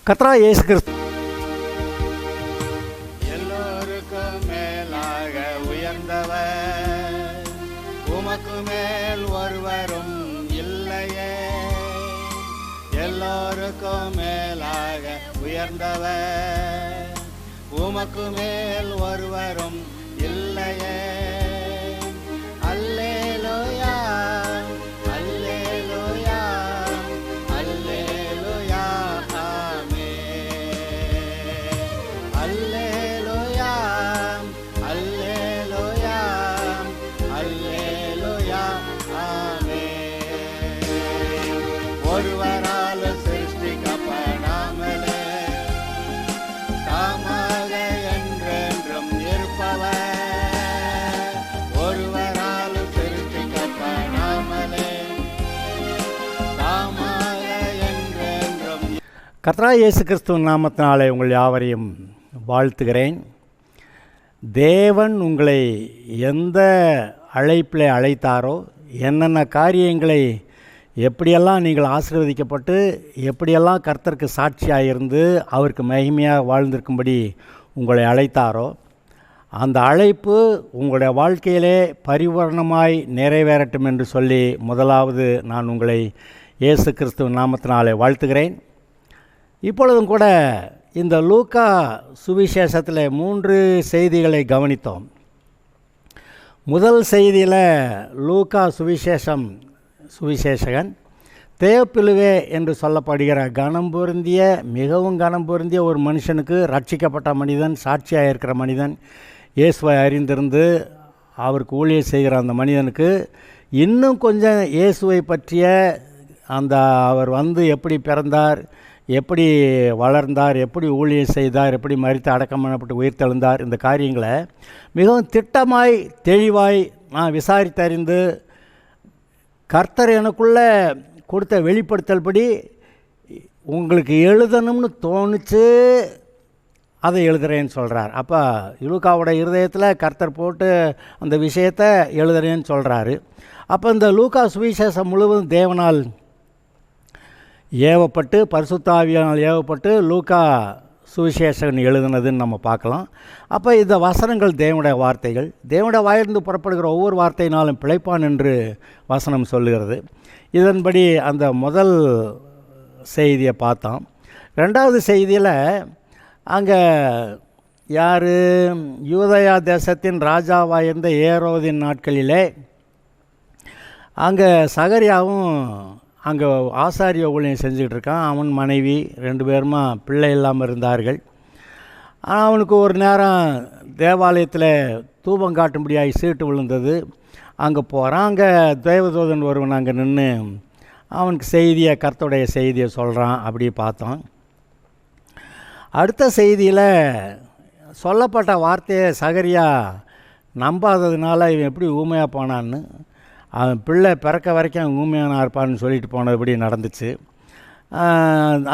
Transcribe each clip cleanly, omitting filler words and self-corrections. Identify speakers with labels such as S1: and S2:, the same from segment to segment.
S1: கர்த்தராகிய இயேசு கிறிஸ்து
S2: எல்லோருக்கும் மேலாக உயர்ந்தவர், உமக்கு மேல் ஒருவரும் இல்லையே. எல்லோருக்கும் மேலாக உயர்ந்தவர், உமக்கு மேல் ஒருவரும் இல்லையே. அல்லேலூயா, அல்லேலூயா, அல்லேலூயா, ஆமென். அல்லேலூயா, அல்லேலூயா, அல்லேலூயா, ஆமென். ஒருவரால் சிருஷ்டிக்கப்படாமலே தாமாக என்றென்றும் இருப்பவர், ஒருவரால் சிருஷ்டிக்கப்படாமலே தாமாக என்றென்றும்.
S1: கர்த்தராகிய இயேசு கிறிஸ்துவின் நாமத்தினாலே உங்கள் யாவரையும் வாழ்த்துகிறேன். தேவன் உங்களை எந்த அழைப்பில் அழைத்தாரோ, என்னென்ன காரியங்களை எப்படியெல்லாம் நீங்கள் ஆசீர்வதிக்கப்பட்டு எப்படியெல்லாம் கர்த்தருக்கு சாட்சியாக இருந்து அவருக்கு மகிமையாக வாழ்ந்திருக்கும்படி உங்களை அழைத்தாரோ, அந்த அழைப்பு உங்களுடைய வாழ்க்கையிலே பரிபூரணமாய் நிறைவேறட்டும் என்று சொல்லி முதலாவது நான் உங்களை இயேசு கிறிஸ்துவின் நாமத்தினாலே வாழ்த்துகிறேன். இப்பொழுதும் கூட இந்த லூக்கா சுவிசேஷத்தில் 3 செய்திகளை கவனித்தோம். முதல் செய்தியில் லூக்கா சுவிசேஷகன் தேவப்பிலுவே என்று சொல்லப்படுகிற மிகவும் கனம் பொருந்திய ஒரு மனுஷனுக்கு ரட்சிக்கப்பட்ட மனிதன், சாட்சியாக இருக்கிற மனிதன், இயேசுவை அறிந்திருந்து அவருக்கு ஊழியம் செய்கிற அந்த மனிதனுக்கு இன்னும் கொஞ்சம் இயேசுவை பற்றிய அவர் எப்படி பிறந்தார், எப்படி வளர்ந்தார், எப்படி ஊழியம் செய்தார், எப்படி மரித்து அடக்கம் பண்ணப்பட்டு உயிர்த்தெழுந்தார், இந்த காரியங்களை மிகவும் திட்டமாய் தெளிவாய் நான் விசாரித்தறிந்து கர்த்தர் எனக்குள்ளே கொடுத்த வெளிப்படுத்தல் படி உங்களுக்கு எழுதணும்னு தோணுச்சு, அதை எழுதுகிறேன்னு சொல்கிறார். அப்போ லூக்காவோட இருதயத்தில் கர்த்தர் போட்டு அந்த விஷயத்தை எழுதுகிறேன்னு சொல்கிறாரு. அப்போ இந்த லூக்கா சுவிசேஷம் முழுவதும் தேவனால் ஏவப்பட்டு, பரிசுத்த ஆவியானால் ஏவப்பட்டு லூக்கா சுவிசேஷகன் எழுதுனதுன்னு நம்ம பார்க்கலாம். அப்போ இந்த வசனங்கள் தேவனுடைய வார்த்தைகள், தேவனுடைய வாயிலிருந்து புறப்படுகிற ஒவ்வொரு வார்த்தையினாலும் பிழைப்பான் என்று வசனம் சொல்லுகிறது. இதன்படி அந்த முதல் செய்தியை பார்த்தோம். ரெண்டாவது செய்தியில் அங்கே யார், யூதயா தேசத்தின் ராஜாவாக இருந்த ஏரோதின் நாட்களிலே அங்கே சகரியாவும் அங்கே ஆசாரிய ஊழியம் செஞ்சுக்கிட்டு இருக்கான். அவன் மனைவி 2 பேருமா பிள்ளை இல்லாமல் இருந்தார்கள். அவனுக்கு ஒரு நேரம் தேவாலயத்தில் தூபம் காட்டும்படியாகி சீட்டு விழுந்தது. அங்கே போகிறான். அங்கே தேவதூதன் ஒருவன் அங்கே நின்று அவனுக்கு கர்த்தருடைய செய்தியை சொல்கிறான். அப்படி பார்த்தோம். அடுத்த செய்தியில் சொல்லப்பட்ட வார்த்தையை சகரியா நம்பாததுனால இவன் எப்படி ஊமையாக போனான்னு, அவன் பிள்ளை பிறக்க வரைக்கும் அவன் ஊமையான இருப்பான்னு சொல்லிட்டு போனதுபடி நடந்துச்சு.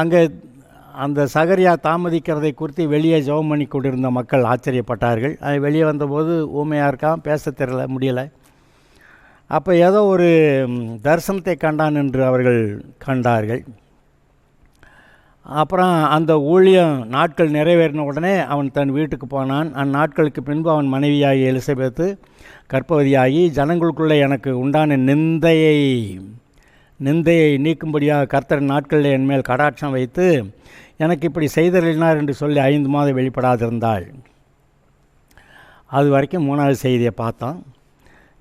S1: அங்கே அந்த சகரியா தாமதிக்கிறதை குறித்து வெளியே ஜெபம் பண்ணி கொண்டிருந்த மக்கள் ஆச்சரியப்பட்டார்கள். வெளியே வந்தபோது ஊமையாக இருக்கான், பேச தெரியல, முடியலை. அப்போ ஏதோ ஒரு தரிசனத்தை கண்டான் என்று அவர்கள் கண்டார்கள். அப்புறம் அந்த ஊழியம் நாட்கள் நிறைவேறின உடனே அவன் தன் வீட்டுக்கு போனான். அந்நாட்களுக்கு பின்பு அவன் மனைவியாகி எலிசபெத்து கர்ப்பவதியாகி, ஜனங்களுக்குள்ளே எனக்கு உண்டான நிந்தையை நீக்கும்படியாக கர்த்தர் நாட்களில் என் மேல் கடாட்சம் வைத்து எனக்கு இப்படி செய்தறினார் என்று சொல்லி 5 மாதம் வெளிப்படாதிருந்தாள். அது வரைக்கும் 3வது செய்தியை பார்த்தோம்.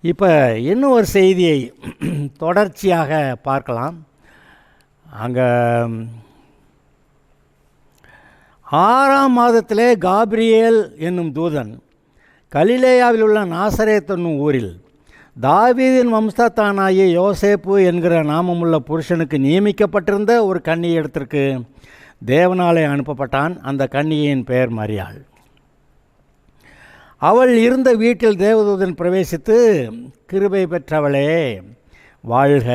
S1: இப்போ இன்னும் ஒரு செய்தியை தொடர்ச்சியாக பார்க்கலாம். அங்கே 6ஆம் மாதத்திலே காபிரியேல் என்னும் தூதன் கலிலேயாவில் உள்ள நாசரேத் என்னும் ஊரில் தாவீதின் வம்சத்தானாகிய யோசேப்பு என்கிற நாமமுள்ள புருஷனுக்கு நியமிக்கப்பட்டிருந்த ஒரு கன்னியிடத்திற்கு தேவனாலே அனுப்பப்பட்டான். அந்த கன்னிகையின் பெயர் மரியாள். அவள் இருந்த வீட்டில் தேவதூதன் பிரவேசித்து, கிருபை பெற்றவளே வாழ்க,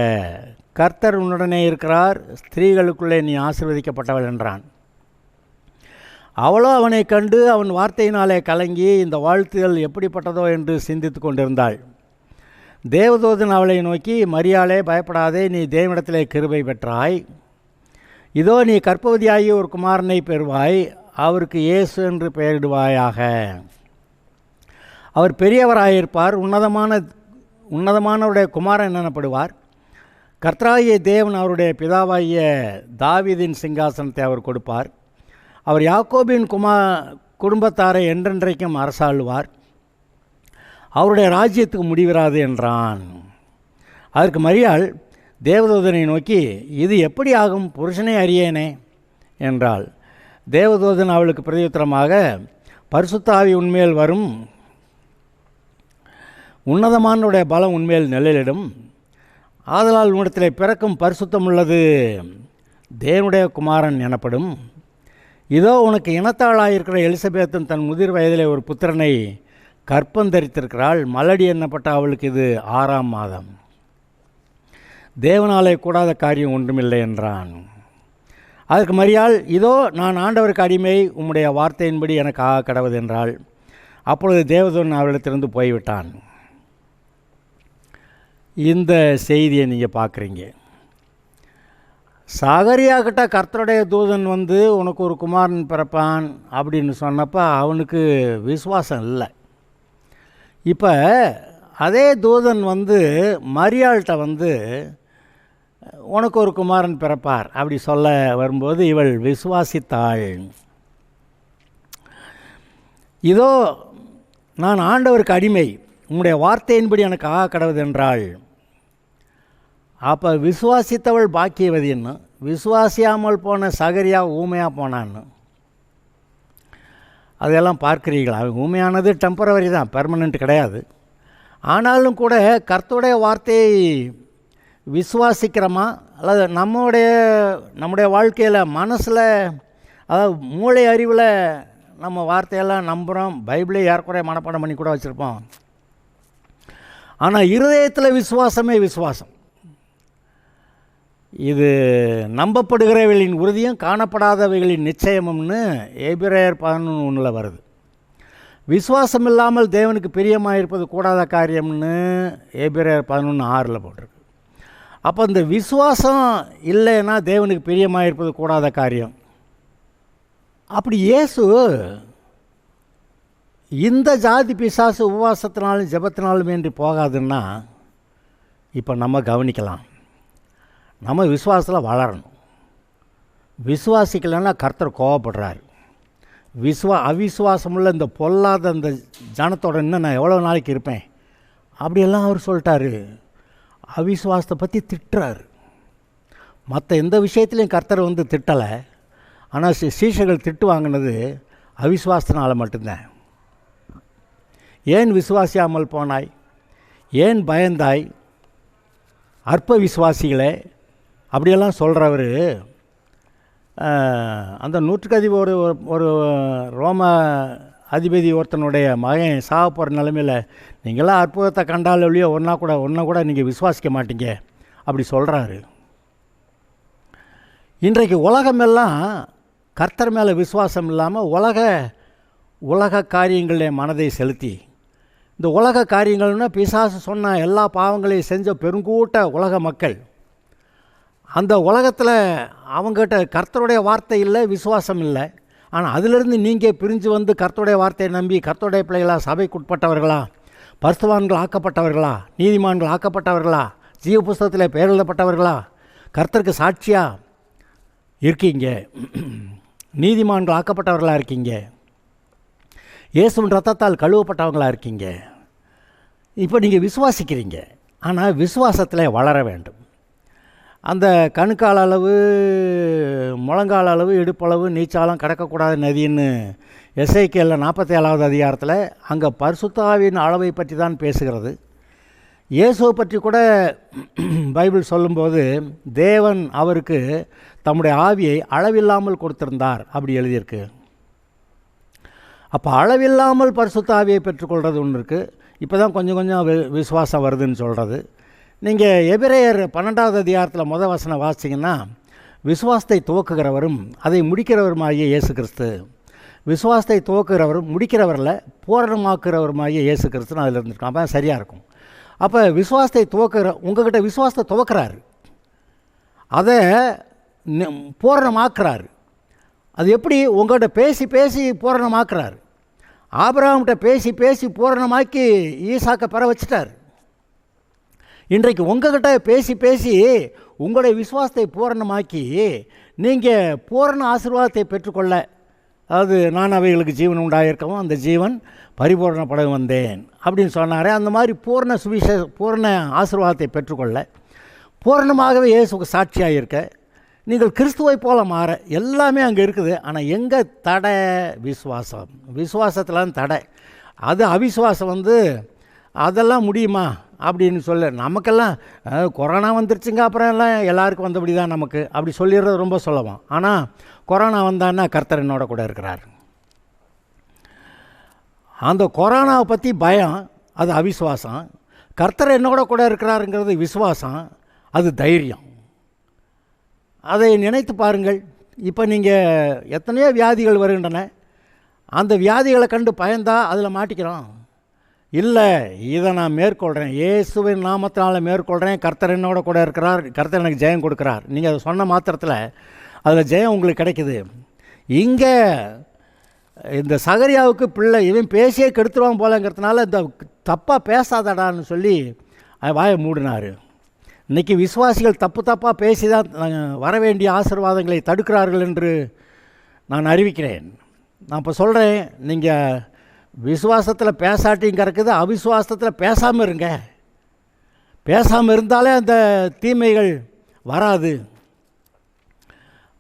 S1: கர்த்தர் உன்னுடனே இருக்கிறார், ஸ்திரீகளுக்குள்ளே நீ ஆசீர்வதிக்கப்பட்டவள் என்றான். அவளோ அவனை கண்டு அவன் வார்த்தையினாலே கலங்கி இந்த வாழ்த்துதல் எப்படிப்பட்டதோ என்று சிந்தித்து கொண்டிருந்தாள். தேவதூதன் அவளை நோக்கி, மரியாளே பயப்படாதே, நீ தேவனிடத்திலே கிருபை பெற்றாய், இதோ நீ கர்ப்பவதியாகி ஒரு குமாரனை பெறுவாய், அவருக்கு இயேசு என்று பெயரிடுவாயாக. அவர் பெரியவராயிருப்பார், உன்னதமானவருடைய குமாரன் எனப்படுவார். கர்த்தராகிய தேவன் அவருடைய பிதாவாகிய தாவீதின் சிங்காசனத்தை அவர் கொடுப்பார். அவர் யாக்கோபின் குடும்பத்தாரை என்றென்றைக்கும் அரசாளுவார். அவருடைய ராஜ்யத்துக்கு முடிவிராது என்றான். அதற்கு மரியாள் தேவதூதனை நோக்கி, இது எப்படி ஆகும், புருஷனை அறியேனே என்றாள். தேவதூதன் அவளுக்கு பிரதியுத்தரமாக, பரிசுத்த ஆவி உன்மேல் வரும், உன்னதமானுடைய பலம் உன்மேல் நிழலிடும். ஆதலால் உன்னிடத்தில் பிறக்கும் பரிசுத்தம் உள்ளது தேவனுடைய குமாரன் எனப்படும். இதோ உனக்கு இனத்தாளாயிருக்கிற எலிசபேத்தும் தன் முதிர் வயதிலே ஒரு புத்திரனை கற்பந்தரித்திருக்கிறாள். மலடி எண்ணப்பட்ட அவளுக்கு இது 6ஆம் மாதம். தேவனாலே கூடாத காரியம் ஒன்றுமில்லை என்றான். அதற்கு மரியாள், இதோ நான் ஆண்டவருக்கு அடிமை, உம்முடைய வார்த்தையின்படி எனக்கு ஆக கடவுது என்றாள். அப்பொழுது தேவதூதன் அவளிடத்திலிருந்து போய்விட்டான். இந்த செய்தியை நீங்கள் பார்க்குறீங்க. சகரியாக்கிட்ட கர்த்தருடைய தூதன் வந்து உனக்கு ஒரு குமாரன் பிறப்பான் அப்படின்னு சொன்னப்போ அவனுக்கு விசுவாசம் இல்லை. இப்போ அதே தூதன் வந்து மரியாள்கிட்ட வந்து உனக்கு ஒரு குமாரன் பிறப்பார் அப்படி சொல்ல வரும்போது இவள் விசுவாசித்தாள். இதோ நான் ஆண்டவருக்கு அடிமை, உம்முடைய வார்த்தையின்படி எனக்கு ஆக கடவுது என்றாள். அப்போ விசுவாசித்தவள் பாக்கியவதின்னு, விசுவாசியாமல் போன சகரியா ஊமையாக போனான்னு. அதெல்லாம் பார்க்குறீங்களா? ஊமையானது டெம்பரவரி தான், பெர்மனண்ட் கிடையாது. ஆனாலும் கூட கர்த்தருடைய வார்த்தையை விசுவாசிக்கிறோமா, அல்லது நம்முடைய வாழ்க்கையில் மனசில், அதாவது மூளை அறிவில் நம்ம வார்த்தையெல்லாம் நம்புகிறோம். பைபிளை ஏறக்குறைய மனப்பாடம் பண்ணி கூட வச்சுருப்போம். ஆனால் இருதயத்தில் விசுவாசமே விசுவாசம். இது நம்பப்படுகிறவைகளின் உறுதியும் காணப்படாதவைகளின் நிச்சயமும்னு எபிரேயர் 11:1 வருது. விசுவாசம் இல்லாமல் தேவனுக்கு பிரியமாக இருப்பது கூடாத காரியம்னு எபிரேயர் 11:6 போட்டிருக்கு. அப்போ இந்த விசுவாசம் இல்லைன்னா தேவனுக்கு பிரியமாக இருப்பது கூடாத காரியம். அப்படி இயேசு இந்த ஜாதி பிசாசு உபவாசத்தினாலும் ஜெபத்தினாலும் என்று போகாதுன்னா இப்போ நம்ம கவனிக்கலாம். நம்ம விசுவாசத்தில் வளரணும். விசுவாசிக்கலைன்னா கர்த்தர் கோவப்படுறாரு. அவிசுவாசமுள்ள இந்த பொல்லாத இந்த ஜனத்தோட இன்னும் நான் எவ்வளோ நாளைக்கு இருப்பேன் அப்படியெல்லாம் அவர் சொல்லிட்டாரு. அவிசுவாசத்தை பற்றி திட்டுறாரு. மற்ற எந்த விஷயத்துலையும் கர்த்தர் வந்து திட்டலை. ஆனால் சீஷர்கள் திட்டு வாங்கினது அவிசுவாசத்தினால மட்டும்தான். ஏன் விசுவாசியாமல் போனாய், ஏன் பயந்தாய், அற்ப விசுவாசிகளே அப்படியெல்லாம் சொல்கிறவர் அந்த நூற்றுக்கு அதிபதி ஒரு ரோம அதிபதி ஒருத்தனுடைய மகன் சாக போகிற நிலைமையில் நீங்களாம் அற்புதத்தை கண்டால் இல்லையோ ஒன்றா கூட நீங்கள் விசுவாசிக்க மாட்டீங்க அப்படி சொல்கிறாரு. இன்றைக்கு உலகமெல்லாம் கர்த்தர் மேலே விசுவாசம் இல்லாமல் உலக காரியங்களில் மனதை செலுத்தி, இந்த உலக காரியங்கள்னால் பிசாசு சொன்ன எல்லா பாவங்களையும் செஞ்ச பெருங்கூட்ட உலக மக்கள், அந்த உலகத்தில் அவங்ககிட்ட கர்த்தருடைய வார்த்தை இல்லை, விசுவாசம் இல்லை. ஆனால் அதிலிருந்து நீங்கள் பிரிஞ்சு வந்து கர்த்தருடைய வார்த்தையை நம்பி கர்த்தருடைய பிள்ளைகளா, சபைக்கு உட்பட்டவர்களா, பரிசுத்தவான்கள் ஆக்கப்பட்டவர்களா, நீதிமான்கள் ஆக்கப்பட்டவர்களா, ஜீவ புஸ்தகத்தில் பெயர் எழுதப்பட்டவர்களா, கர்த்தருக்கு சாட்சியாக இருக்கீங்க, நீதிமான்கள் ஆக்கப்பட்டவர்களாக இருக்கீங்க, இயேசுவின் ரத்தத்தால் கழுவப்பட்டவங்களாக இருக்கீங்க. இப்போ நீங்கள் விசுவாசிக்கிறீங்க. ஆனால் விசுவாசத்தில் வளர வேண்டும். அந்த கணுக்கால் அளவு, முழங்கால் அளவு, இடுப்பளவு நீச்சாலம் கடக்கக்கூடாத நதின்னு எசேக்கியேல் 47வது அதிகாரத்தில் அங்கே பரிசுத்த ஆவியின் அளவை பற்றி தான் பேசுகிறது. இயேசுவை பற்றி கூட பைபிள் சொல்லும்போது தேவன் அவருக்கு தம்முடைய ஆவியை அளவில்லாமல் கொடுத்திருந்தார் அப்படி எழுதியிருக்கு. அப்போ அளவில்லாமல் பரிசுத்த ஆவியை பெற்றுக்கொள்வது ஒன்று இருக்குது. இப்போ தான் கொஞ்சம் விசுவாசம் வருதுன்னு சொல்கிறது. நீங்கள் எபிரேயர் 12வது அதிகாரத்தில் முதல் வசனம் வாசிச்சிங்கன்னா, விசுவாசத்தை துவக்குகிறவரும் அதை முடிக்கிறவருமாகிய இயேசு கிறிஸ்து, விசுவாசத்தை துவக்குகிறவரும் முடிக்கிறவரில் பூரணமாக்குறவருமாகிய இயேசு கிறிஸ்துன்னு அதில் இருந்துருக்கோம். அப்போ சரியாக இருக்கும். அப்போ விசுவாசத்தை உங்கள்கிட்ட விசுவாசத்தை துவக்கிறாரு. அதை பூரணமாக்குறார். அது எப்படி? உங்கள்கிட்ட பேசி பேசி பூரணமாக்குறார். ஆபிரகாம்கிட்ட பேசி பேசி பூரணமாக்கி ஈசாக்கை பெற வச்சிட்டார். இன்றைக்கு உங்கள்கிட்ட பேசி பேசி உங்களுடைய விசுவாசத்தை பூரணமாக்கி நீங்கள் பூரண ஆசீர்வாதத்தை பெற்றுக்கொள்ள, அதாவது நான் அவைகளுக்கு ஜீவன் உண்டாயிருக்கவும் அந்த ஜீவன் பரிபூரணப்பட வந்தேன் அப்படின்னு சொன்னாரே, அந்த மாதிரி பூரண ஆசீர்வாதத்தை பெற்றுக்கொள்ள, பூரணமாகவே இயேசுக்கு சாட்சியாக இருக்க, நீங்கள் கிறிஸ்துவை போல மாற எல்லாமே அங்கே இருக்குது. ஆனால் எங்கே தடை? விசுவாசம். விசுவாசத்தில் தடை. அது அவிசுவாசம் அதெல்லாம் முடியுமா அப்படின்னு நமக்கெல்லாம் கொரோனா வந்துருச்சுங்க, அப்புறம் எல்லாம் எல்லாருக்கும் வந்தபடி தான் நமக்கு அப்படி சொல்லிடுறது ரொம்ப சுலபம். ஆனால் கொரோனா வந்தான்னா கர்த்தர் என்னோட கூட இருக்கிறார். அந்த கொரோனாவை பற்றி பயம், அது அவிசுவாசம். கர்த்தர் என்னோட கூட இருக்கிறாருங்கிறது விசுவாசம், அது தைரியம். அதை நினைத்து பாருங்கள். இப்போ நீங்கள் எத்தனையோ வியாதிகள் வருகின்றன. அந்த வியாதிகளை கண்டு பயந்தால் அதில் மாட்டிக்கிறோம். இல்லை, இதை நான் மேற்கொள்கிறேன், இயேசுவின் நாமத்தினால் மேற்கொள்கிறேன், கர்த்தர் என்னோட கூட இருக்கிறார், கர்த்தர் எனக்கு ஜெயம் கொடுக்குறார். நீங்கள் அதை சொன்ன மாத்திரத்தில் அதில் ஜெயம் உங்களுக்கு கிடைக்குது. இங்கே இந்த சகரியாவுக்கு பிள்ளை இவன் பேசியே கெடுத்துருவான் போலங்கிறதுனால இந்த தப்பாக பேசாதடான்னு சொல்லி வாயை மூடினார். இன்றைக்கி விசுவாசிகள் தப்பாக பேசி தான் வர வேண்டிய ஆசீர்வாதங்களை தடுக்கிறார்கள் என்று நான் அறிவிக்கிறேன். நான் இப்போ சொல்கிறேன், நீங்கள் விசுவாசத்தில் பேசாட்டிங்கிறக்குது, அவிசுவாசத்தில் பேசாமல் இருங்க. பேசாமல் இருந்தாலே அந்த தீமைகள் வராது.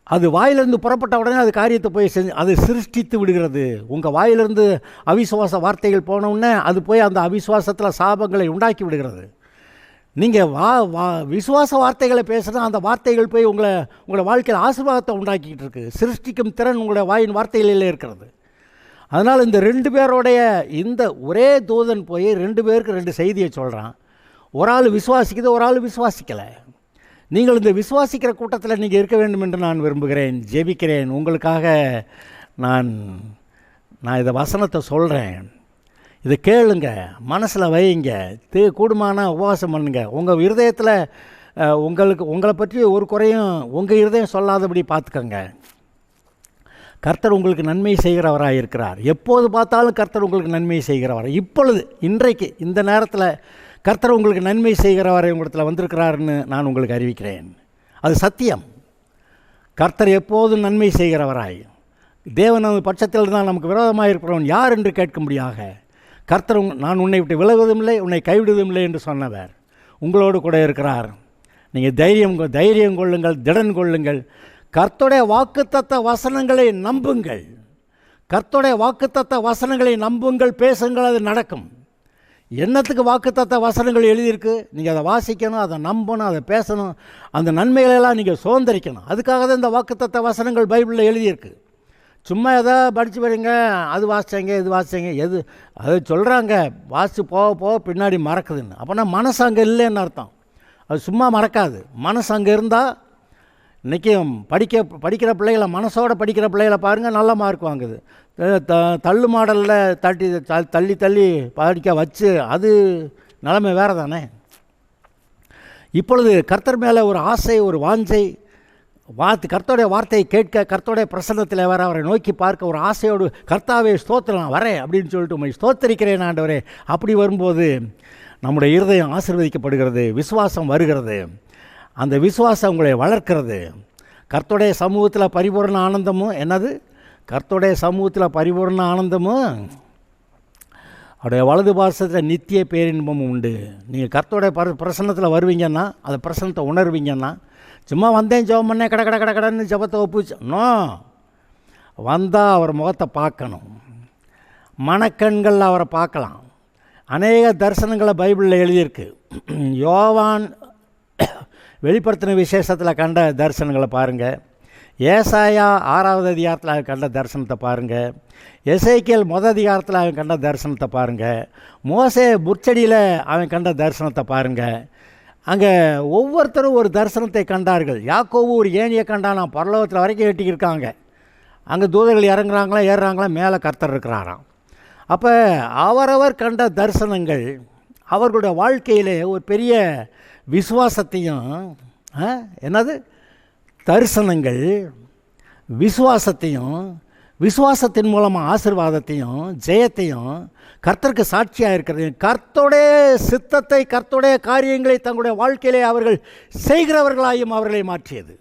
S1: அது வாயிலிருந்து புறப்பட்ட உடனே அது காரியத்தை போய் அது சிருஷ்டித்து விடுகிறது. உங்கள் வாயிலிருந்து அவிசுவாச வார்த்தைகள் போனவுடனே அது போய் அந்த அவிசுவாசத்தில் சாபங்களை உண்டாக்கி விடுகிறது. நீங்கள் விசுவாச வார்த்தைகளை பேசுனா அந்த வார்த்தைகள் போய் உங்களை வாழ்க்கையில் ஆசீர்வாதத்தை உண்டாக்கிக்கிட்டு இருக்குது. சிருஷ்டிக்கும் திறன் உங்களுடைய வாயின் வார்த்தைகளிலே இருக்கிறது. அதனால் இந்த 2 பேரோடைய இந்த ஒரே தூதன் போய் 2 பேருக்கு 2 செய்தியை சொல்கிறான். ஒரு ஆள் விசுவாசிக்குது, ஒரு ஆள் விசுவாசிக்கலை. நீங்கள் இந்த விசுவாசிக்கிற கூட்டத்தில் நீங்கள் இருக்க வேண்டும் என்று நான் விரும்புகிறேன், ஜெபிக்கிறேன். உங்களுக்காக நான் இதை வசனத்தை சொல்கிறேன். இதை கேளுங்க, மனசில் வைங்க, கூடுமான உபவாசம் பண்ணுங்க. உங்கள் இருதயத்தில் உங்களை பற்றி ஒரு குறையும் உங்கள் இருதயம் சொல்லாதபடி பார்த்துக்கங்க. கர்த்தர் உங்களுக்கு நன்மை செய்கிறவராக இருக்கிறார். எப்போது பார்த்தாலும் கர்த்தர் உங்களுக்கு நன்மை செய்கிறவர். இப்பொழுது இன்றைக்கு இந்த நேரத்தில் கர்த்தர் உங்களுக்கு நன்மை செய்கிறவரை உங்களிடத்தில் வந்திருக்கிறாருன்னு நான் உங்களுக்கு அறிவிக்கிறேன். அது சத்தியம். கர்த்தர் எப்போதும் நன்மை செய்கிறவராய், தேவன் பட்சத்தில் தான் நமக்கு விரோதமாக இருக்கிறவன் யார் என்று கேட்கும்படியாக கர்த்தர் நான் உன்னை விட்டு விலகுவதும் இல்லை, உன்னை கைவிடுவதும் இல்லை என்று சொன்னவர் உங்களோடு கூட இருக்கிறார். நீங்கள் தைரியம் கொள்ளுங்கள், திடன் கொள்ளுங்கள். கர்த்தருடைய வாக்குத்தத்த வசனங்களை நம்புங்கள். கர்த்தருடைய வாக்குத்தத்த வசனங்களை நம்புங்கள், பேசுங்கள், அது நடக்கும். என்னத்துக்கு வாக்குத்தத்த வசனங்கள் எழுதியிருக்கு? நீங்கள் அதை வாசிக்கணும், அதை நம்பணும், அதை பேசணும், அந்த நன்மைகளெல்லாம் நீங்கள் சுதந்திரிக்கணும். அதுக்காக தான் இந்த வாக்குத்தத்த வசனங்கள் பைபிளில் எழுதியிருக்கு. சும்மா எதாவது படித்து வரீங்க, அது வாசித்தேங்க, இது வாசித்தேங்க, அது சொல்கிறாங்க, வாசித்து போக போக பின்னாடி மறக்குதுன்னு. அப்போனா மனசு அங்கே இல்லைன்னு அர்த்தம். அது சும்மா மறக்காது. மனசு அங்கே இருந்தால், இன்றைக்கும் படிக்கிற பிள்ளைகளை, மனசோடு படிக்கிற பிள்ளைகளை பாருங்கள், நல்ல மார்க் வாங்குது. தள்ளு மாடலில் தள்ளி படிக்க வச்சு அது நிலைமை வேறு தானே. இப்பொழுது கர்த்தர் மேலே ஒரு ஆசை, ஒரு வாஞ்சை, கர்த்தருடைய வார்த்தையை கேட்க, கர்த்தருடைய பிரசன்னத்தில் வர, அவரை நோக்கி பார்க்க ஒரு ஆசையோடு, கர்த்தாவே ஸ்தோத்திரம், நான் வரேன் அப்படின்னு சொல்லிட்டு உண்மை ஸ்தோத்தரிக்கிறேன் ஆண்டவரே. அப்படி வரும்போது நம்முடைய இருதயம் ஆசீர்வதிக்கப்படுகிறது, விசுவாசம் வருகிறது. அந்த விசுவாசம் உங்களை வளர்க்கிறது. கர்த்தருடைய சமூகத்தில் பரிபூர்ண ஆனந்தமும், என்னது கர்த்தருடைய சமூகத்தில் பரிபூர்ண ஆனந்தமும், அவருடைய வலது பாசத்தில் நித்திய பேரின்பமும் உண்டு. நீங்கள் கர்த்தருடைய பிரசன்னத்தில் வருவீங்கன்னா, அந்த பிரசன்னத்தை உணர்வீங்கன்னா, சும்மா வந்தேன் ஜெபம் பண்ணேன் கடன்னு ஜெபத்தை ஒப்புச்சோன்னோ, வந்தால் அவர் முகத்தை பார்க்கணும், மனக்கண்களில் அவரை பார்க்கலாம். அநேக தரிசனங்களை பைபிளில் எழுதியிருக்கு. யோவான் வெளிப்படுத்தின விசேஷத்தில் கண்ட தரிசனங்களை பாருங்கள். ஏசாயா 6வது அதிகாரத்தில் அவன் கண்ட தரிசனத்தை பாருங்கள். எசேக்கியேல் 1 அதிகாரத்தில் அவன் கண்ட தரிசனத்தை பாருங்கள். மோசே முச்செடியில் அவன் கண்ட தரிசனத்தை பாருங்கள். அங்கே ஒவ்வொருத்தரும் ஒரு தரிசனத்தை கண்டார்கள். யாக்கோபு ஒரு ஏணியை கண்டானா, பரலோகத்தில் வரைக்கும் எட்டிக்கிருக்காங்க. அங்கே தூதர்கள் இறங்குறாங்களா ஏறுறாங்களா, மேலே கர்த்தர் இருக்கிறாராம். அப்போ அவரவர் கண்ட தரிசனங்கள் அவர்களுடைய வாழ்க்கையிலே ஒரு பெரிய விசுவாசத்தையும் என்னது தரிசனங்கள் விசுவாசத்தையும், விசுவாசத்தின் மூலமாக ஆசீர்வாதத்தையும் ஜெயத்தையும் கர்த்தருக்கு சாட்சியாக இருக்கிறது. கர்த்தருடைய சித்தத்தை, கர்த்தருடைய காரியங்களை தங்களுடைய வாழ்க்கையிலே அவர்கள் செய்கிறவர்களாயும் அவர்களை மாற்றியது.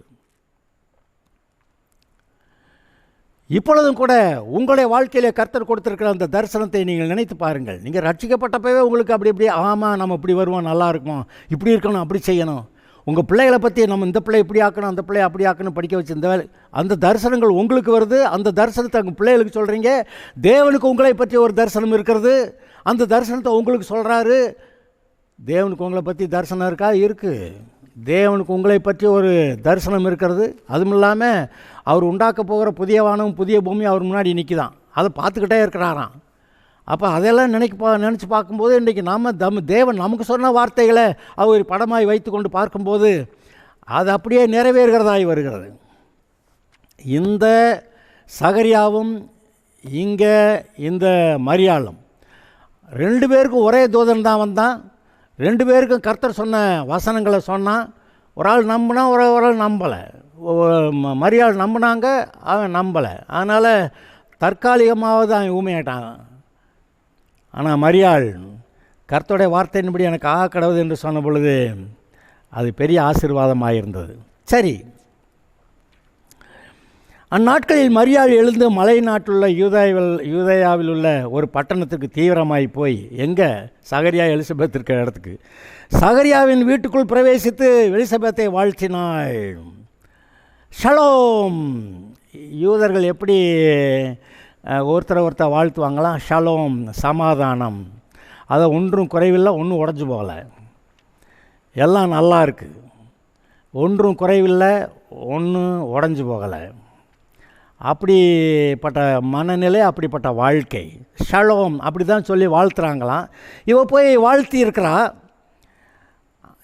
S1: இப்பொழுதும் கூட உங்களுடைய வாழ்க்கையிலே கர்த்தர் கொடுத்திருக்கிற அந்த தரிசனத்தை நீங்கள் நினைத்து பாருங்கள். நீங்கள் ரட்சிக்கப்பட்டப்பவே உங்களுக்கு அப்படி இப்படி ஆமாம் நம்ம இப்படி வருவோம், நல்லா இருக்குமோ, இப்படி இருக்கணும், அப்படி செய்யணும், உங்கள் பிள்ளைகளை பற்றி நம்ம இந்த பிள்ளை இப்படி ஆக்கணும், அந்த பிள்ளை அப்படி ஆக்கணும், படிக்க வச்சு இந்த வேலை, அந்த தரிசனங்கள் உங்களுக்கு வருது. அந்த தரிசனத்தை உங்கள் பிள்ளைகளுக்கு சொல்கிறீங்க. தேவனுக்கு உங்களை பற்றி ஒரு தரிசனம் இருக்கிறது. அந்த தரிசனத்தை உங்களுக்கு சொல்கிறாரு. தேவனுக்கு உங்களை பற்றி தரிசனம் இருக்கா? இருக்குது. தேவனுக்கு உங்களை பற்றி ஒரு தரிசனம் இருக்கிறது. அதுவும் இல்லாமல் அவர் உண்டாக்க போகிற புதிய வானம் புதிய பூமி அவர் முன்னாடி நிற்கிதான். அதை பார்த்துக்கிட்டே இருக்கிறாராம். அப்போ அதெல்லாம் நினச்சி பார்க்கும்போது இன்றைக்கி தேவன் நமக்கு சொன்ன வார்த்தைகளை அவர் படமாய் வைத்து கொண்டு பார்க்கும்போது அது அப்படியே நிறைவேறுகிறதாய் வருகிறது. இந்த சகரியாவும் இங்கே இந்த மரியாளும் 2 பேருக்கும் ஒரே தூதன் தான் வந்தான். 2 பேருக்கும் கர்த்தர் சொன்ன வசனங்களை சொன்னான். ஒரு ஆள் நம்பினா, ஒரு ஆள் நம்பலை. மரியாள் நம்பினாங்க, அவன் நம்பலை. அதனால் தற்காலிகமாவது அவன் ஊமையாட்டான். ஆனால் மரியாள் கர்த்தருடைய வார்த்தையின்படி எனக்கு ஆக கடவுது என்று சொன்ன பொழுது அது பெரிய ஆசீர்வாதமாக இருந்தது. சரி, அந்நாட்களில் மரியாள் எழுந்து மலை நாட்டுள்ள யூதேயாவில் உள்ள ஒரு பட்டணத்துக்கு தீவிரமாய் போய் எங்கே சகரியா எலிசபெத் இருக்கிற இடத்துக்கு சகரியாவின் வீட்டுக்குள் பிரவேசித்து எலிசபெத்தை வாழ்த்தினாள். ஷலோம். யூதர்கள் எப்படி ஒருத்தர் வாழ்த்துவாங்களாம்? ஷலோம், சமாதானம். அதை ஒன்றும் குறைவில்லை, ஒன்றும் உடஞ்சி போகலை, எல்லாம் நல்லா இருக்குது. ஒன்றும் குறைவில்லை, ஒன்றும் உடஞ்சி போகலை. அப்படிப்பட்ட மனநிலை, அப்படிப்பட்ட வாழ்க்கை. ஷலோம் அப்படி தான் சொல்லி வாழ்த்துறாங்களாம். இவ போய் வாழ்த்தி இருக்கிறா.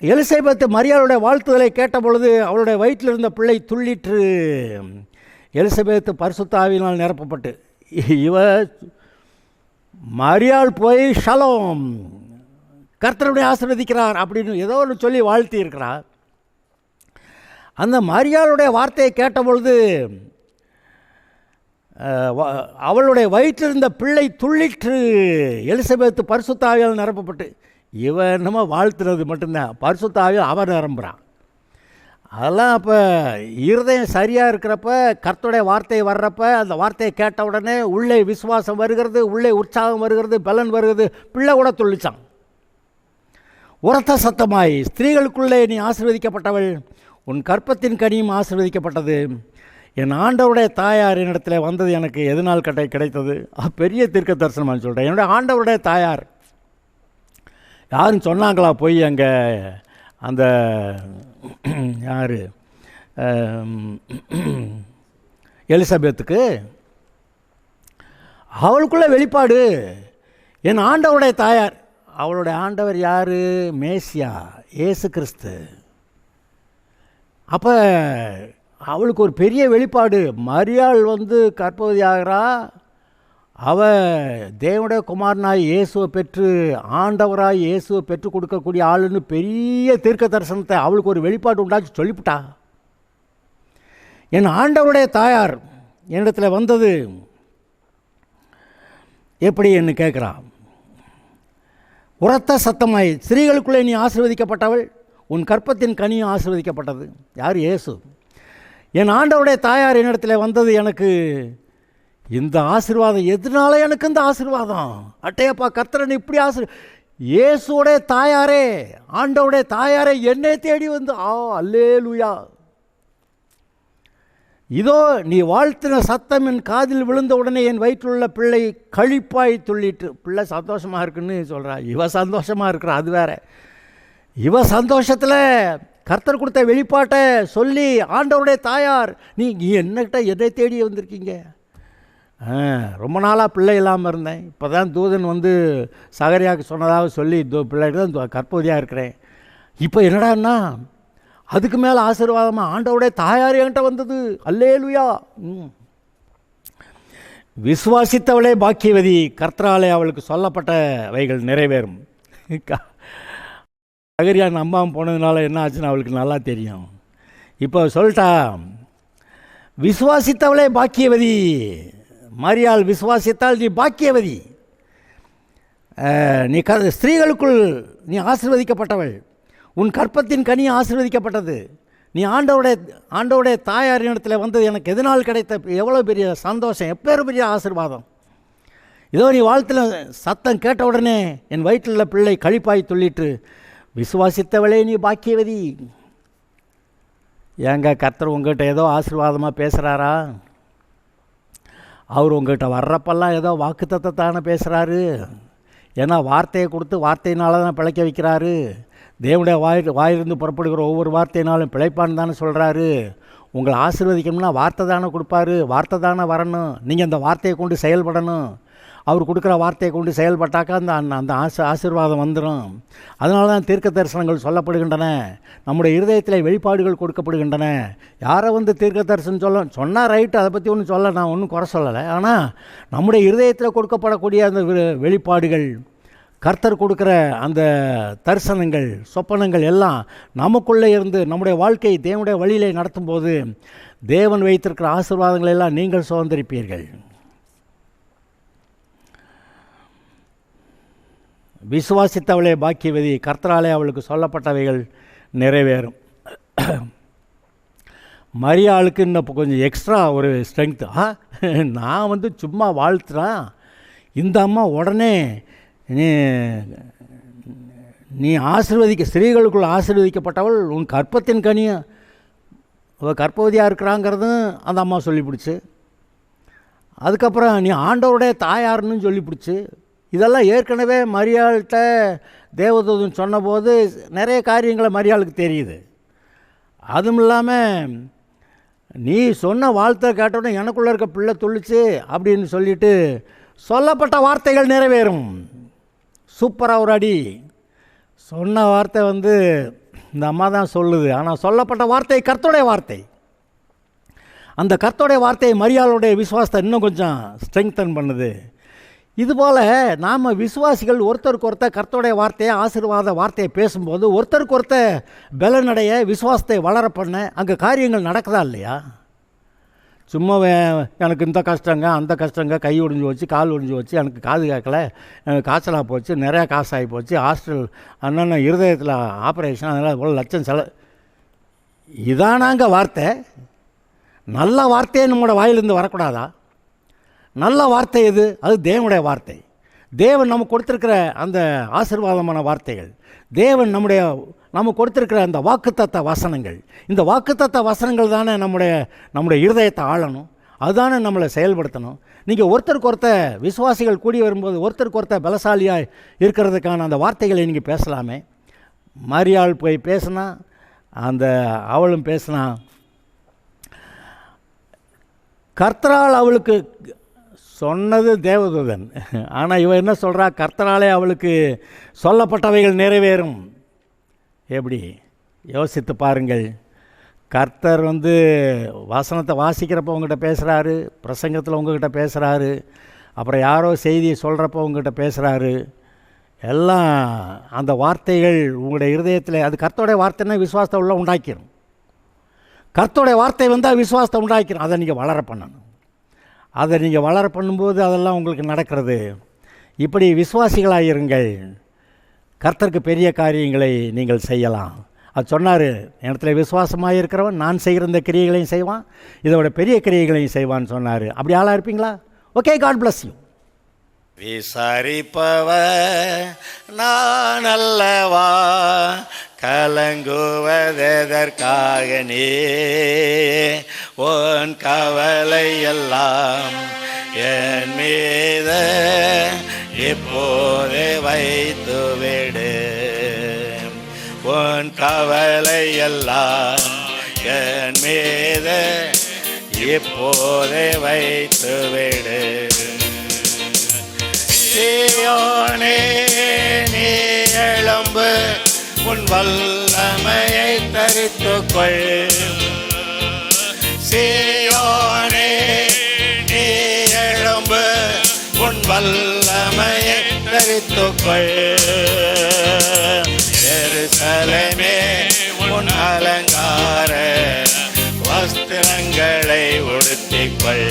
S1: எலிசபெத் மரியாளுடைய வாழ்த்துதலை கேட்ட பொழுது அவளுடைய வயிற்றில் இருந்த பிள்ளை துள்ளிற்று. எலிசபெத் பரிசுத்த ஆவியினால் நிரப்பப்பட்டு இவ மரியாள் போய் ஷலோம், கர்த்தருடைய ஆசீர்வதிக்கிறார் அப்படின்னு ஏதோ ஒன்று சொல்லி வாழ்த்தி இருக்கிறார். அந்த மரியாளுடைய வார்த்தையை கேட்ட பொழுது அவளுடைய வயிற்றிருந்த பிள்ளை துள்ளிற்று. எலிசபெத் பரிசுத்த ஆவியால் நிரப்பப்பட்டு இவன் என்னமோ வாழ்த்துறது மட்டும்தான், பரிசுத்த ஆவியால் அவன் நிரம்புறான். அதெல்லாம் அப்போ இருதயம் சரியாக இருக்கிறப்ப, கர்த்தருடைய வார்த்தை வர்றப்ப, அந்த வார்த்தையை கேட்ட உடனே உள்ளே விசுவாசம் வருகிறது, உள்ளே உற்சாகம் வருகிறது, பலன் வருகிறது. பிள்ளை கூட துள்ளிச்சான். உரத்த சத்தமாய், ஸ்திரீகளுக்குள்ளே நீ ஆசீர்வதிக்கப்பட்டவள், உன் கற்பத்தின் கனியும் ஆசீர்வதிக்கப்பட்டது. என் ஆண்டவருடைய தாயார் என்னிடத்தில் வந்தது எனக்கு எதனால் கிடைத்தது? பெரிய தீர்க்க தரிசனமானு சொல்கிறேன். என்னுடைய ஆண்டவருடைய தாயார் யாரும் சொன்னாங்களா போய் அங்கே அந்த யார் எலிசபெத்துக்கு? அவளுக்குள்ள வெளிப்பாடு, என் ஆண்டவருடைய தாயார். அவளுடைய ஆண்டவர் யார்? மேசியா, இயேசு கிறிஸ்து. அப்போ அவளுக்கு ஒரு பெரிய வெளிப்பாடு. மரியாள் கர்ப்பவதி ஆகிறா. அவள் தேவனுடைய குமாரனாய் இயேசுவை பெற்று, ஆண்டவராய் இயேசுவை பெற்றுக் கொடுக்கக்கூடிய ஆளுன்னு பெரிய தீர்க்க தரிசனத்தை அவளுக்கு ஒரு வெளிப்பாடு உண்டாச்சு சொல்லிவிட்டா. என் ஆண்டவருடைய தாயார் என்னிடத்தில் வந்தது எப்படி என்று கேட்குறான். உரத்த சத்தமாய், ஸ்திரீகளுக்குள்ளே நீ ஆசீர்வதிக்கப்பட்டவள், உன் கற்பத்தின் கனியும் ஆசீர்வதிக்கப்பட்டது. யார்? இயேசு. என் ஆண்டவருடைய தாயார் என்னிடத்தில் வந்தது எனக்கு இந்த ஆசீர்வாதம். எதனால எனக்கு இந்த ஆசீர்வாதம்? அட்டையப்பா கர்த்தரன் இப்படி இயேசுடைய தாயாரே, ஆண்டவருடைய தாயாரே என்னை தேடி வந்து அல்லேலூயா. இதோ நீ வாழ்த்தின சத்தம் என் காதில் விழுந்த உடனே என் வயிற்றுள்ள பிள்ளை கழிப்பாய் துள்ளிட்டு. பிள்ளை சந்தோஷமாக இருக்குன்னு சொல்கிறா. இவ சந்தோஷமாக இருக்கிறா, அது வேற. இவ சந்தோஷத்தில் கர்த்தர் கொடுத்த வெளிப்பாட்டை சொல்லி, ஆண்டவருடைய தாயார் நீ என்னகிட்ட என்னை தேடி வந்திருக்கீங்க. ரொம்ப நாளாக பிள்ளை இல்லாமல் இருந்தேன், இப்போ தான் தூதன் சகரியாவுக்கு சொன்னதாக சொல்லி பிள்ளைகிட்ட தான் கர்ப்பவதியாக இருக்கிறேன். இப்போ என்னடான்னா அதுக்கு மேலே ஆசீர்வாதமாக ஆண்டவருடைய தாயார் என்கிட்ட வந்தது. அல்லேலூயா. விசுவாசித்தவளே பாக்கியவதி, கர்த்தராலே அவளுக்கு சொல்லப்பட்டவைகள் நிறைவேறும். சகரியா நம்பாமல் போனதுனால என்ன ஆச்சுன்னு அவளுக்கு நல்லா தெரியும். இப்போ சொல்லிட்டா, விசுவாசித்தவளே பாக்கியவதி. மரியாள் விசுவாசித்தால் நீ பாக்கியவதி. நீ ஸ்திரீகளுக்குள் நீ ஆசீர்வதிக்கப்பட்டவள். உன் கற்பத்தின் கனி ஆசீர்வதிக்கப்பட்டது. நீ ஆண்டவருடைய தாயார் இடத்துல வந்தது எனக்கு எதனால் கிடைத்த எவ்வளோ பெரிய சந்தோஷம், எப்பேறு பெரிய ஆசீர்வாதம். ஏதோ நீ வாழ்த்தில் சத்தம் கேட்ட உடனே என் வயிற்றில் பிள்ளை கழிப்பாய் துள்ளிட்டு, விசுவாசித்தவளே நீ பாக்கியவதி. ஏங்க கர்த்தர் உங்கள்கிட்ட ஏதோ ஆசீர்வாதமாக பேசுகிறாரா? அவர் உங்கள்கிட்ட வர்றப்பெல்லாம் ஏதோ வாக்குத்தத்தத்தானே பேசுகிறாரு. ஏன்னா வார்த்தையை கொடுத்து வார்த்தையினால தான் பிழைக்க வைக்கிறாரு. தேவனுடைய வாயிலிருந்து புறப்படுகிற ஒவ்வொரு வார்த்தையினாலும் பிழைப்பான்னு தானே சொல்கிறாரு. உங்களை ஆசீர்வதிக்கணும்னா வார்த்தை தானே கொடுப்பாரு, வார்த்தை தானே வரணும். நீங்கள் அந்த வார்த்தையை கொண்டு செயல்படணும். அவர் கொடுக்குற வார்த்தையை கொண்டு செயல்பட்டாக்கா அந்த ஆசீர்வாதம் வந்துடும். அதனால தான் தீர்க்க தரிசனங்கள் சொல்லப்படுகின்றன. நம்முடைய இருதயத்தில் வெளிப்பாடுகள் கொடுக்கப்படுகின்றன. யாரை தீர்க்க தரிசனம் சொன்னால் ரைட்டு, அதை பற்றி ஒன்றும் நான் ஒன்றும் குறை சொல்லலை. ஆனால் நம்முடைய இருதயத்தில் கொடுக்கப்படக்கூடிய அந்த வெளிப்பாடுகள், கர்த்தர் கொடுக்குற அந்த தரிசனங்கள், சொப்பனங்கள் எல்லாம் நமக்குள்ளே இருந்து நம்முடைய வாழ்க்கையை தேவனுடைய வழியிலே நடத்தும்போது தேவன் வைத்திருக்கிற ஆசீர்வாதங்களை எல்லாம் நீங்கள் சுதந்திரிப்பீர்கள். விசுவாசித்தவளே பாக்கியவதி, கர்த்தராலே அவளுக்கு சொல்லப்பட்டவைகள் நிறைவேறும். மரியாளுக்கு இன்னும் கொஞ்சம் எக்ஸ்ட்ரா ஒரு ஸ்ட்ரென்த்து. நான் சும்மா வாழ்த்துறேன், இந்த அம்மா உடனே நீ ஸ்திரீகளுக்குள் ஆசீர்வதிக்கப்பட்டவள், உன் கற்பத்தின் கனியும் அவள் கர்ப்பவதியாக இருக்கிறாங்கிறதும் அந்த அம்மா சொல்லிப்பிடிச்சு. அதுக்கப்புறம் நீ ஆண்டவருடைய தாயார்னு சொல்லிப்பிடிச்சு. இதெல்லாம் ஏற்கனவே மரியாள்கிட்ட தேவதூதன் சொன்னபோது நிறைய காரியங்களை மரியாளுக்கு தெரியுது. அதுவும் இல்லாமல் நீ சொன்ன வாழ்த்தை கேட்டோன்னே எனக்குள்ளே இருக்க பிள்ளை துள்ளிச்சு அப்படின்னு சொல்லிட்டு சொல்லப்பட்ட வார்த்தைகள் நிறைவேறும். சூப்பராக ஒரு அடி. சொன்ன வார்த்தை இந்த அம்மா தான் சொல்லுது. ஆனால் சொல்லப்பட்ட வார்த்தை கர்த்தருடைய வார்த்தை. அந்த கர்த்தருடைய வார்த்தையை மரியாளுடைய விசுவாசத்தை இன்னும் கொஞ்சம் ஸ்ட்ரெங்தன் பண்ணுது. இதுபோல் நாம் விசுவாசிகள் ஒருத்தருக்கு ஒருத்தர் கர்த்தருடைய வார்த்தையை, ஆசீர்வாத வார்த்தையை பேசும்போது ஒருத்தருக்கு ஒருத்தர் பலனடைய, விசுவாசத்தை வளர பண்ண அங்கே காரியங்கள் நடக்குதா இல்லையா? சும்மா எனக்கு இந்த கஷ்டங்க, அந்த கஷ்டங்க, கை ஒடிஞ்சு போச்சு, கால் ஒடிஞ்சு போச்சு, எனக்கு காது கேட்கல, எனக்கு காய்ச்சலாக போச்சு, நிறையா காசாகி போச்சு, ஹாஸ்டல் அண்ணன் இருதயத்தில் ஆப்ரேஷன், அதனால் இவ்வளோ லட்சம் இதானாங்க வார்த்தை? நல்ல வார்த்தையே நம்மளோட வாயிலிருந்து வரக்கூடாதா? நல்ல வார்த்தை எது? அது தேவனுடைய வார்த்தை. தேவன் நமக்கு கொடுத்துருக்கிற அந்த ஆசீர்வாதமான வார்த்தைகள், தேவன் நமக்கு கொடுத்துருக்கிற அந்த வாக்குத்தத்த வசனங்கள், இந்த வாக்குத்தத்த வசனங்கள் தானே நம்முடைய இருதயத்தை ஆளணும், அதுதானே நம்மளை செயல்படுத்தணும். நீங்கள் ஒருத்தருக்கு ஒருத்தர் விசுவாசிகள் கூடி வரும்போது ஒருத்தருக்கு ஒருத்தர் பலசாலியாக இருக்கிறதுக்கான அந்த வார்த்தைகளை நீங்கள் பேசலாமே. மரியாள் போய் பேசினா, அவளும் பேசினா, கர்த்தரால் அவளுக்கு சொன்னது தேவதூதன். ஆனால் இவன் என்ன சொல்கிறா? கர்த்தராலே அவளுக்கு சொல்லப்பட்டவைகள் நிறைவேறும். எப்படி யோசித்து பாருங்கள். கர்த்தர் வசனத்தை வாசிக்கிறப்போ உங்கள்கிட்ட பேசுகிறாரு, பிரசங்கத்தில் உங்கள்கிட்ட பேசுகிறாரு, அப்புறம் யாரோ செய்தியை சொல்கிறப்போ உங்கள்கிட்ட பேசுகிறாரு. எல்லாம் அந்த வார்த்தைகள் உங்களுடைய இருதயத்தில், அது கர்த்தருடைய வார்த்தைன்னா விசுவாசத்தை உள்ள உண்டாக்கிடும். கர்த்தருடைய வார்த்தை வந்தால் விசுவாசத்தை உண்டாக்கிடும். அதை நீங்கள் வளர பண்ணணும். அதை நீங்கள் வளர பண்ணும்போது அதெல்லாம் உங்களுக்கு நடக்கிறது. இப்படி விசுவாசிகளாகிருங்கள். கர்த்தருக்கு பெரிய காரியங்களை நீங்கள் செய்யலாம். அது சொன்னார், இடத்துல விசுவாசமாக இருக்கிறவன் நான் செய்கிற இந்த கிரியைகளையும் செய்வான், இதோட பெரிய கிரியைகளையும் செய்வான்னு சொன்னார். அப்படி ஆளாக இருப்பீங்களா? Okay, God bless you.
S2: விசாரிப்பவர் நான் அல்லவா, கலங்குவதற்காக நீ உன் கவலை எல்லாம் என் மீது இப்போதே வைத்துவிடு. உன் கவலை எல்லாம் என் மீது இப்போதே வைத்துவிடு. சீயோனே நீ எழும்பு, உன் வல்லமையை தரித்துக்கொள். சீயோனே நீ எழும்பு, உன் வல்லமையை தரித்துக்கொள். எருசலேமே உன் அலங்கார உடுத்திக்கொள்.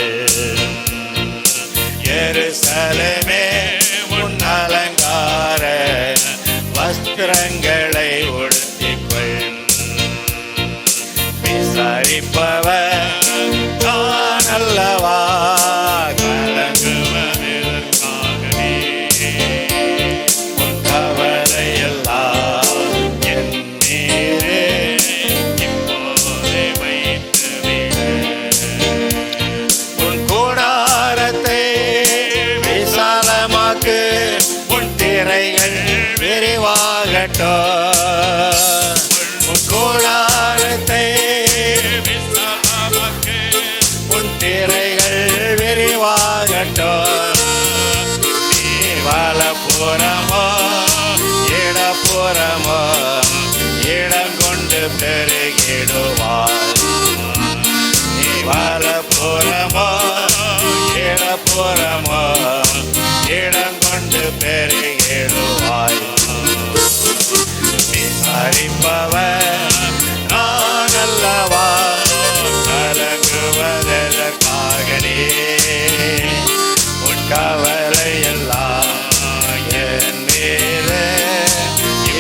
S2: எருசலேமே உன் அலங்கார வஸ்திரங்களை உடுத்திக்கொள். விசாரிப்பவர் நான் அல்லவா, கலங்குவதற்காகவே உன் கவலையெல்லாம் என் மீது இப்போதே வைத்துவிடு. உன் கூடாரத்தை விசாலமாக்கு, உன் திரைகள் விரிவாகட்டும். உன் கூடாரத்தை விசாலமாக்கு, உன் திரைகள் விரிவாகட்டும். நீ வலப்புறமோ இடப்புறமோ இடம் கொண்டு பெருகிடுவாய். நீ வலப்புறமோ இடப்புறமோ இடம் கொண்டு பெருகிடுவாய். விசாரிப்பவர் நான் அல்லவா, கலங்குவதற்காக நீ உன் கவலையெல்லாம் என் மீது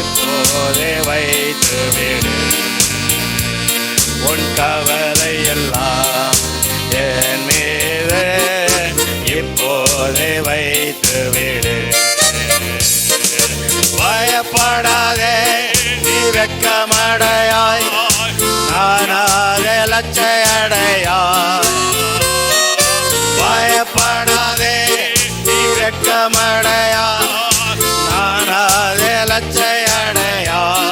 S2: இப்போதே வைத்துவிடு. உன் கவலையெல்லாம் என் மீது இப்போதே வைத்துவிடு. பயப்படாதே நீ வெட்கமடையாய், நானாதே லட்சையடையாய். பயப்படாதே நீ வெட்கமடையாய், நானாதே லட்சையடையாய்.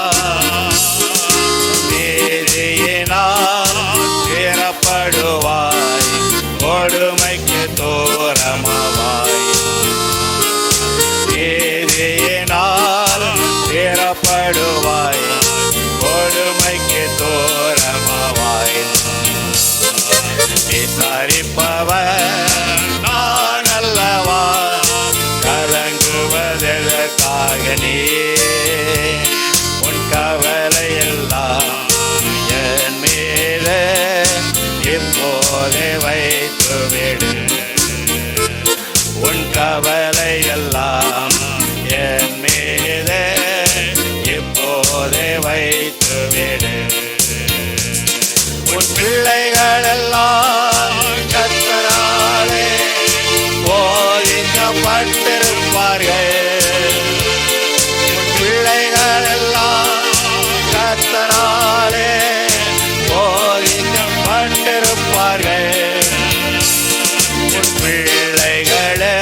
S2: நீதியினால் தீரப்படுவாய், கொடுமைக்கு தூரமாவாய். நீதியினால் தீரப்படுவாய், கொடுமைக்கு தூரமாவாய். விசாரிப்பவர் நான் அல்லவா, கலங்குவதற்காக நீ உன் கவலையெல்லாம் என் மீது இப்போதே வைத்துவிடு. உன் கவலையெல்லாம் என் மீது இப்போதே வைத்துவிடு. உன் பிள்ளைகளெல்லாம் கர்த்தராலே போதிக்கப்பட்டிருப்பார்கள். உன் பிள்ளைகளெல்லாம் கர்த்தராலே போதிக்கப்பட்டிருப்பார்கள். உன் பிள்ளைகளே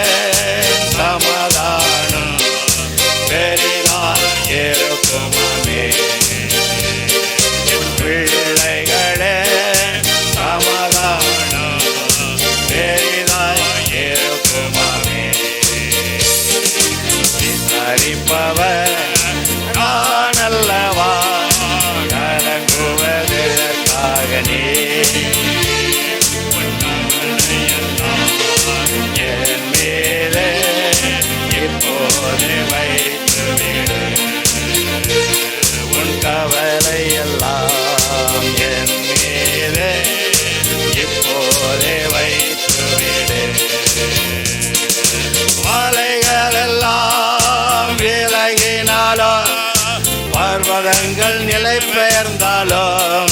S2: சமாதானம் பெரிதாய் இருக்குமாமே. உன் பிள்ளைகளே சமாதானம் பெரிதாய் இருக்குமாமே. விசாரிப்பவர் நான் அல்லவா, கலங்குவதற்காக நீ என் மீது இப்போது வைத்துவிடு. உன் கவலையெல்லாம் என் மீது இப்போது வைத்துவிடு. மலைகளெல்லாம் விலகினாலும், பர்வதங்கள் நிலை பெயர்ந்தாலும்,